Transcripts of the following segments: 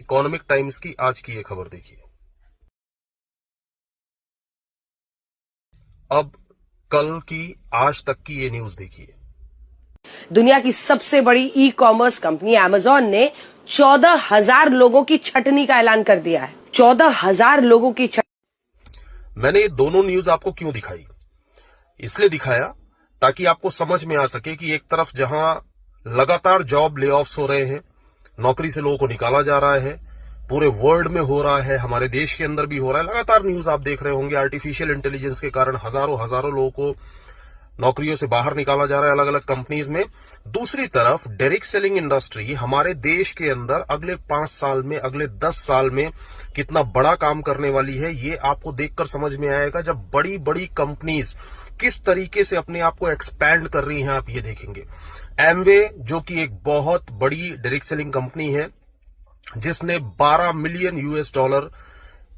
Economic times की आज की ये खबर देखिए। अब कल की आज तक की ये न्यूज देखिए। दुनिया की सबसे बड़ी ई कॉमर्स कंपनी अमेजॉन ने 14,000 लोगों की छटनी का ऐलान कर दिया है। 14,000 लोगों की मैंने ये दोनों न्यूज आपको क्यों दिखाई? इसलिए दिखाया ताकि आपको समझ में आ सके कि एक तरफ जहां लगातार जॉब ले ऑफ्स हो रहे हैं, नौकरी से लोगों को निकाला जा रहा है, पूरे वर्ल्ड में हो रहा है, हमारे देश के अंदर भी हो रहा है, लगातार न्यूज आप देख रहे होंगे। आर्टिफिशियल इंटेलिजेंस के कारण हजारों लोगों को नौकरियों से बाहर निकाला जा रहा है अलग अलग कंपनीज में। दूसरी तरफ डायरेक्ट सेलिंग इंडस्ट्री हमारे देश के अंदर अगले 5 साल में, अगले 10 साल में कितना बड़ा काम करने वाली है, ये आपको देखकर समझ में आएगा। जब बड़ी बड़ी कंपनीज किस तरीके से अपने आप को एक्सपैंड कर रही हैं, आप ये देखेंगे। एमवे जो कि एक बहुत बड़ी डायरेक्ट सेलिंग कंपनी है, जिसने 12 मिलियन US$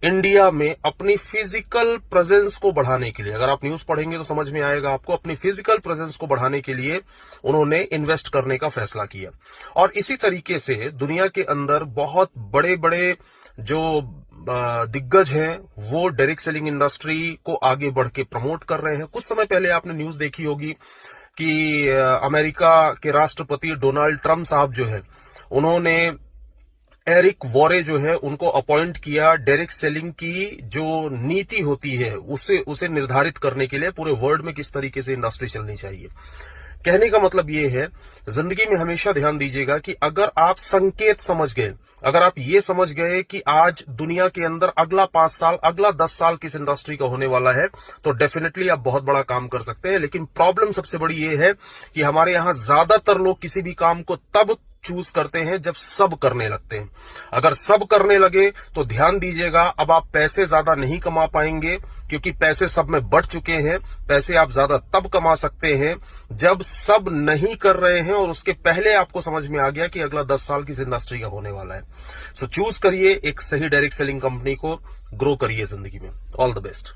इंडिया में अपनी फिजिकल प्रेजेंस को बढ़ाने के लिए, अगर आप न्यूज पढ़ेंगे तो समझ में आएगा आपको, अपनी फिजिकल प्रेजेंस को बढ़ाने के लिए उन्होंने इन्वेस्ट करने का फैसला किया। और इसी तरीके से दुनिया के अंदर बहुत बड़े बड़े जो दिग्गज हैं वो डायरेक्ट सेलिंग इंडस्ट्री को आगे बढ़ के प्रमोट कर रहे हैं। कुछ समय पहले आपने न्यूज देखी होगी कि अमेरिका के राष्ट्रपति डोनाल्ड ट्रंप साहब जो है, उन्होंने एरिक वॉरे जो है उनको अपॉइंट किया डायरेक्ट सेलिंग की जो नीति होती है उसे निर्धारित करने के लिए, पूरे वर्ल्ड में किस तरीके से इंडस्ट्री चलनी चाहिए। कहने का मतलब ये है, जिंदगी में हमेशा ध्यान दीजिएगा कि अगर आप संकेत समझ गए, अगर आप ये समझ गए कि आज दुनिया के अंदर अगला 5 साल, अगला 10 साल किस इंडस्ट्री का होने वाला है, तो डेफिनेटली आप बहुत बड़ा काम कर सकते हैं। लेकिन प्रॉब्लम सबसे बड़ी ये है कि हमारे यहां ज्यादातर लोग किसी भी काम को तब चूज करते हैं जब सब करने लगते हैं। अगर सब करने लगे तो ध्यान दीजिएगा, अब आप पैसे ज्यादा नहीं कमा पाएंगे, क्योंकि पैसे सब में बढ़ चुके हैं। पैसे आप ज्यादा तब कमा सकते हैं जब सब नहीं कर रहे हैं और उसके पहले आपको समझ में आ गया कि अगला 10 साल किस इंडस्ट्री का होने वाला है। सो चूज करिए एक सही डायरेक्ट सेलिंग कंपनी को, ग्रो करिए जिंदगी में। All the best.